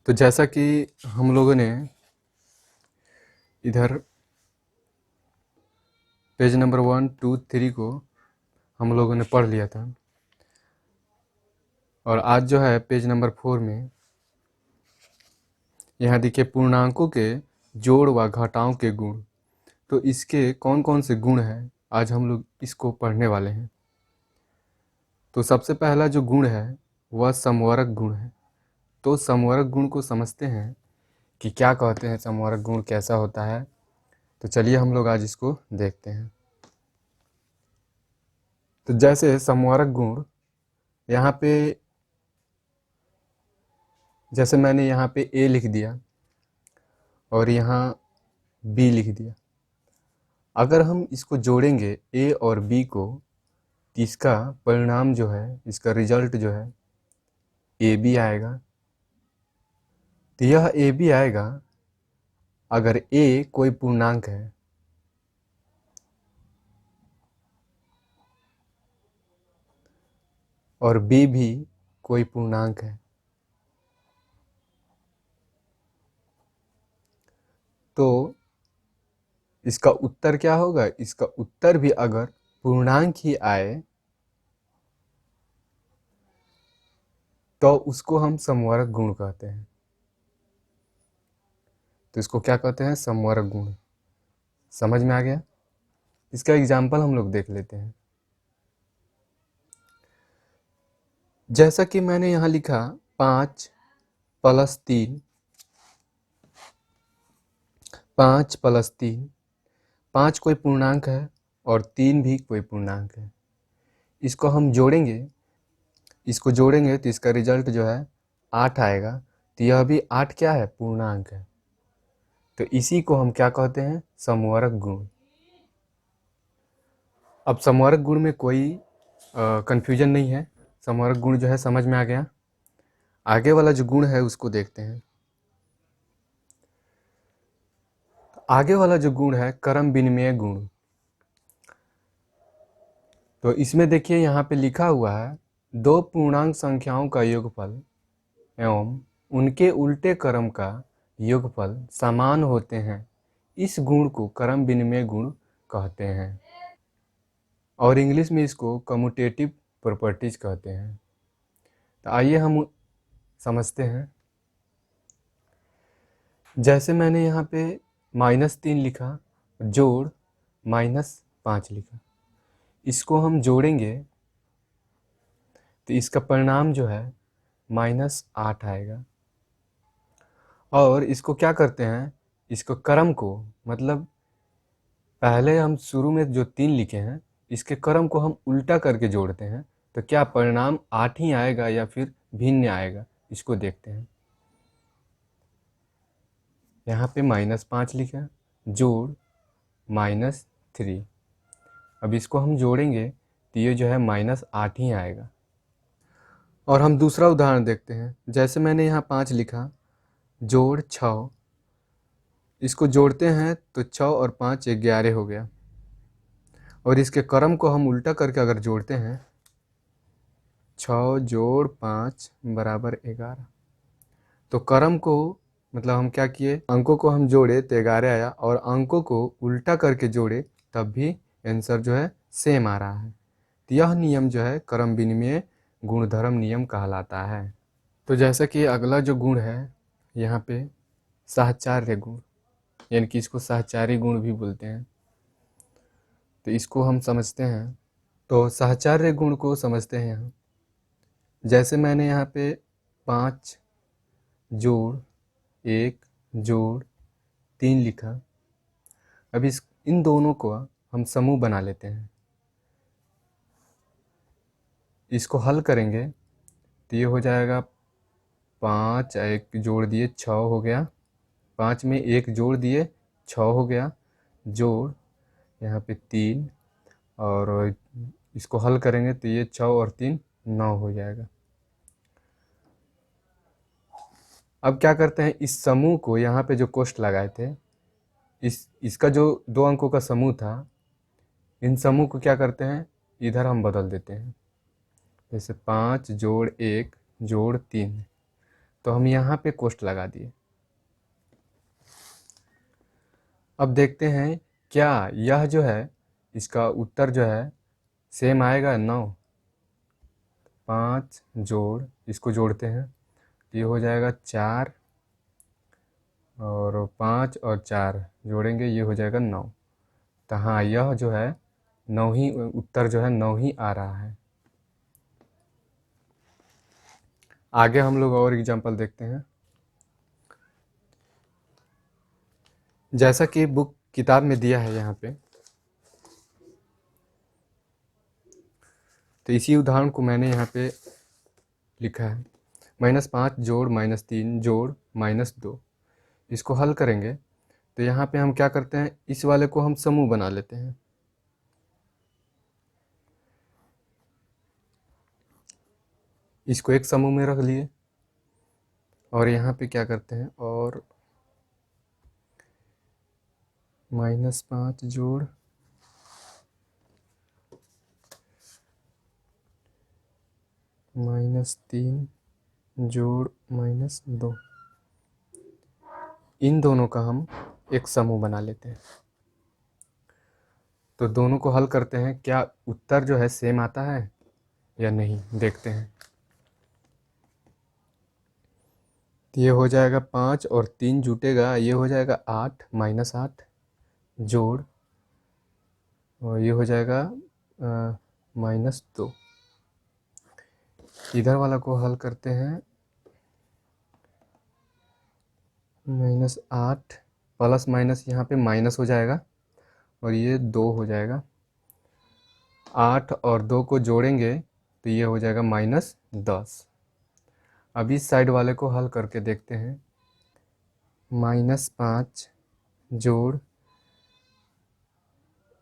तो जैसा कि हम लोगों ने इधर पेज नंबर 1, 2, 3 को हम लोगों ने पढ़ लिया था, और आज जो है पेज नंबर 4 में यहाँ देखिए पूर्णांकों के जोड़ व घटाओं के गुण। तो इसके कौन कौन से गुण हैं, आज हम लोग इसको पढ़ने वाले हैं। तो सबसे पहला जो गुण है वह समवर्ग गुण है। तो समवर्ग गुण को समझते हैं कि क्या कहते हैं, समवर्ग गुण कैसा होता है। तो चलिए हम लोग आज इसको देखते हैं। तो जैसे समवर्ग गुण यहाँ पे, जैसे मैंने यहाँ पे a लिख दिया और यहाँ b लिख दिया। अगर हम इसको जोड़ेंगे a और b को, तो इसका परिणाम जो है, इसका रिजल्ट जो है ab आएगा। तो यह ab आएगा अगर a कोई पूर्णांक है और b भी कोई पूर्णांक है। तो इसका उत्तर क्या होगा? इसका उत्तर भी अगर पूर्णांक ही आए तो उसको हम समवर्ग गुण कहते हैं। तो इसको क्या कहते हैं? समवर्ग गुण। समझ में आ गया? इसका एग्जाम्पल हम लोग देख लेते हैं। जैसा कि मैंने यहाँ लिखा 5 + 3, 5 + 3, 5 कोई पूर्णांक है और 3 भी कोई पूर्णांक है। इसको हम जोड़ेंगे, तो इसका रिजल्ट जो है 8 आएगा। तो यह भी 8 क्या है? पूर्णांक है। तो इसी को हम क्या कहते हैं? समवर्ग गुण। अब समवर्ग गुण में कोई कन्फ्यूजन नहीं है। समवर्ग गुण जो है समझ में आ गया। आगे वाला जो गुण है उसको देखते हैं। आगे वाला जो गुण है क्रम विनिमय गुण। तो इसमें देखिए यहाँ पे लिखा हुआ है, दो पूर्णांक संख्याओं का योगफल एवं उनके उल्टे क्रम का योगफल समान होते हैं। इस गुण को क्रम विनिमय गुण कहते हैं, और इंग्लिश में इसको कम्यूटेटिव प्रॉपर्टीज कहते हैं। तो आइए हम समझते हैं। जैसे मैंने यहाँ पे -3 लिखा, जोड़ -5 लिखा, इसको हम जोड़ेंगे तो इसका परिणाम जो है -8 आएगा। और इसको क्या करते हैं, इसको क्रम को, मतलब पहले हम शुरू में जो 3 लिखे हैं इसके क्रम को हम उल्टा करके जोड़ते हैं, तो क्या परिणाम 8 ही आएगा या फिर भिन्न आएगा, इसको देखते हैं। यहाँ पे -5 लिखा, जोड़ -3। अब इसको हम जोड़ेंगे तो ये जो है -8 ही आएगा। और हम दूसरा उदाहरण देखते हैं। जैसे मैंने यहाँ 5 लिखा, जोड़ 6, इसको जोड़ते हैं तो 6 और 5 11 हो गया। और इसके क्रम को हम उल्टा करके अगर जोड़ते हैं, 6 जोड़ 5 बराबर 11। तो क्रम को, मतलब हम क्या किए, अंकों को हम जोड़े तो 11 आया, और अंकों को उल्टा करके जोड़े तब भी आंसर जो है सेम आ रहा है। तो यह नियम जो है क्रम विनिमय गुणधर्म नियम कहलाता है। तो जैसा कि अगला जो गुण है यहाँ पे साहचर्य गुण, यानी कि इसको साहचर्य गुण भी बोलते हैं। तो इसको हम समझते हैं। तो साहचर्य गुण को समझते हैं यहाँ। जैसे मैंने यहाँ पे 5 जोड़ 1 जोड़ 3 लिखा। अब इन दोनों को हम समूह बना लेते हैं। इसको हल करेंगे तो ये हो जाएगा 5, 1 जोड़ दिए 6 हो गया, 5 में 1 जोड़ दिए 6 हो गया, जोड़ यहाँ पे 3, और इसको हल करेंगे तो ये 6 और 3 9 हो जाएगा। अब क्या करते हैं, इस समूह को, यहाँ पे जो कोष्ठ लगाए थे, इसका जो 2 अंकों का समूह था, इन समूह को क्या करते हैं, इधर हम बदल देते हैं। जैसे 5 जोड़ 1 जोड़ 3, तो हम यहाँ पे कोष्ठ लगा दिए। अब देखते हैं क्या यह जो है इसका उत्तर जो है सेम आएगा 9। 5 जोड़ इसको जोड़ते हैं, ये हो जाएगा 4 और 5 और 4 जोड़ेंगे ये हो जाएगा 9। तो हाँ यह जो है 9 ही उत्तर जो है 9 ही आ रहा है। आगे हम लोग और एग्जांपल देखते हैं। जैसा कि बुक किताब में दिया है यहाँ पे, तो इसी उदाहरण को मैंने यहाँ पे लिखा है। -5 जोड़ -3 जोड़ -2, इसको हल करेंगे तो यहाँ पे हम क्या करते हैं, इस वाले को हम समूह बना लेते हैं। इसको एक समूह में रख लिए और यहाँ पे क्या करते हैं, और -5 जोड़ -3 जोड़ -2, इन दोनों का हम एक समूह बना लेते हैं। तो दोनों को हल करते हैं, क्या उत्तर जो है सेम आता है या नहीं, देखते हैं। तो ये हो जाएगा 5 और 3 जुटेगा, ये हो जाएगा 8 -8 जोड़, और ये हो जाएगा -2। इधर वाला को हल करते हैं, -8 प्लस माइनस यहाँ पे माइनस हो जाएगा और ये 2 हो जाएगा। 8 और 2 को जोड़ेंगे तो ये हो जाएगा -10। अब इस साइड वाले को हल करके देखते हैं। -5 जोड़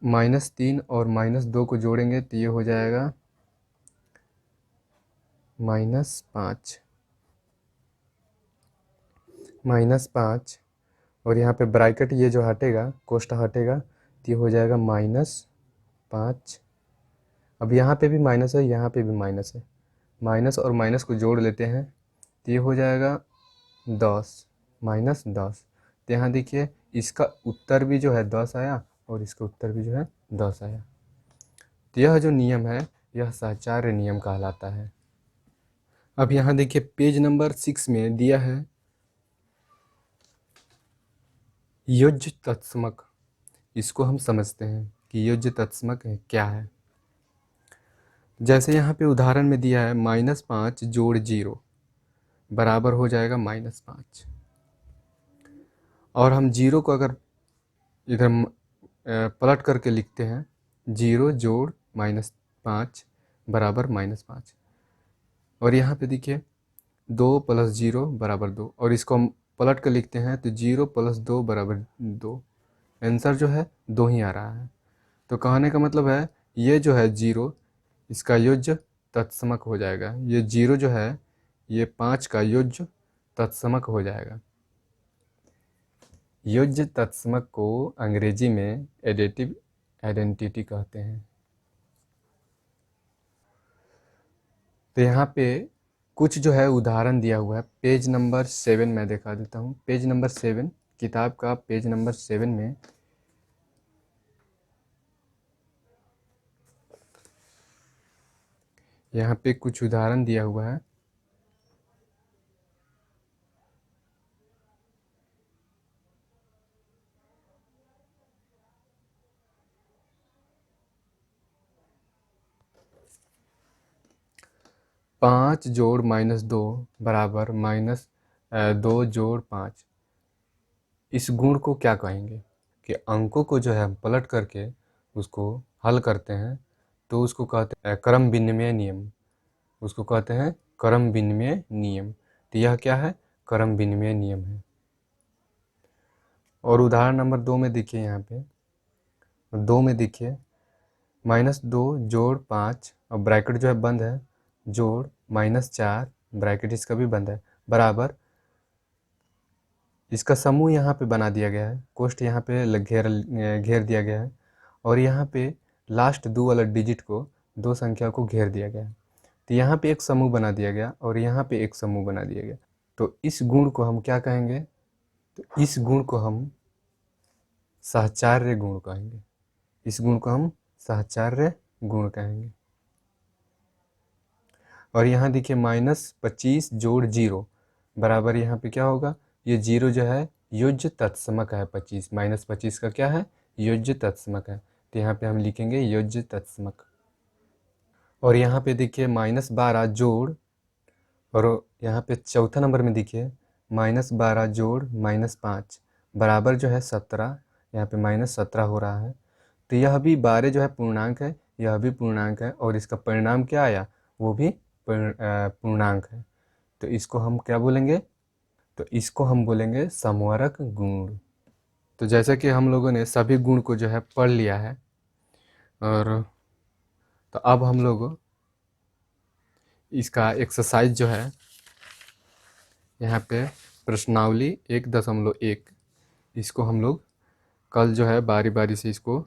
-3 और -2 को जोड़ेंगे तो ये हो जाएगा -5 और यहाँ पे ब्रैकेट ये जो हटेगा, कोष्ठक हटेगा तो ये हो जाएगा -5। अब यहाँ पे भी माइनस है, यहाँ पे भी माइनस है, माइनस और माइनस को जोड़ लेते हैं तो ये हो जाएगा 10 -10। तो यहाँ देखिए इसका उत्तर भी जो है 10 आया और इसका उत्तर भी जो है 10 आया। तो यह जो नियम है यह साहचर्य नियम कहलाता है। अब यहाँ देखिए पेज नंबर 6 में दिया है योज्य तत्समक। इसको हम समझते हैं कि योज्य तत्समक क्या है। जैसे यहाँ पे उदाहरण में दिया है -5 जोड़ 0 बराबर हो जाएगा -5, और हम 0 को अगर इधर पलट करके लिखते हैं, 0 जोड़ -5 बराबर -5, और यहाँ पे देखिए 2 + 0 बराबर 2, और इसको हम पलट कर लिखते हैं तो 0 + 2 बराबर 2। आंसर जो है 2 ही आ रहा है। तो कहने का मतलब है ये जो है 0 इसका योज्य तत्समक हो जाएगा, ये 0 जो है ये 5 का योज्य तत्समक हो जाएगा। योज्य तत्समक को अंग्रेजी में एडिटिव आइडेंटिटी कहते हैं। तो यहाँ पे कुछ जो है उदाहरण दिया हुआ है। पेज नंबर 7 मैं दिखा देता हूँ। पेज नंबर 7 किताब का पेज नंबर 7 में यहाँ पे कुछ उदाहरण दिया हुआ है। पाँच जोड़ -2 बराबर -2 जोड़ 5। इस गुण को क्या कहेंगे कि अंकों को जो है हम पलट करके उसको हल करते हैं तो उसको कहते हैं क्रम विनिमय नियम। उसको कहते हैं क्रम विनिमय नियम। तो यह क्या है, क्रम विनिमय नियम है। और उदाहरण नंबर 2 में देखिए, यहाँ पे 2 में देखिए -2 जोड़ 5 और ब्रैकेट जो है बंद है, जोड़ -4 ब्रैकेट इसका भी बंद है, बराबर इसका समूह यहाँ पे बना दिया गया है, कोष्ठ यहाँ पे घेर दिया गया है, और यहाँ पे लास्ट 2 वाला डिजिट को, 2 संख्या को घेर दिया गया है। तो यहाँ पे एक समूह बना दिया गया और यहाँ पे एक समूह बना दिया गया। तो इस गुण को हम क्या कहेंगे? तो इस गुण को हम सहचार्य गुण कहेंगे। इस गुण को हम सहचार्य गुण कहेंगे। और यहाँ देखिए -25 जोड़ 0 बराबर यहाँ पे क्या होगा? ये 0 जो है योज्य तत्समक है 25, -25 का क्या है? योज्य तत्समक है। तो यहाँ पे हम लिखेंगे योज्य तत्समक। और यहाँ पे देखिए -12 जोड़, और यहाँ पे चौथा नंबर में देखिए -12 जोड़ -5 बराबर जो है 17। यहाँ पे -17 हो रहा है। तो यह भी 12 जो है पूर्णांक है, यह भी पूर्णांक है, और इसका परिणाम क्या आया? वो भी पूर्णांक है। तो इसको हम क्या बोलेंगे? तो इसको हम बोलेंगे समवर्क गुण। तो जैसा कि हम लोगों ने सभी गुण को जो है पढ़ लिया है, और तो अब हम लोग इसका एक्सरसाइज जो है यहाँ पे प्रश्नावली 1.1 इसको हम लोग कल जो है बारी बारी से इसको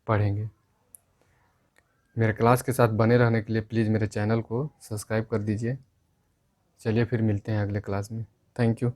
पढ़ेंगे। मेरे क्लास के साथ बने रहने के लिए प्लीज़ मेरे चैनल को सब्सक्राइब कर दीजिए। चलिए फिर मिलते हैं अगले क्लास में। Thank you.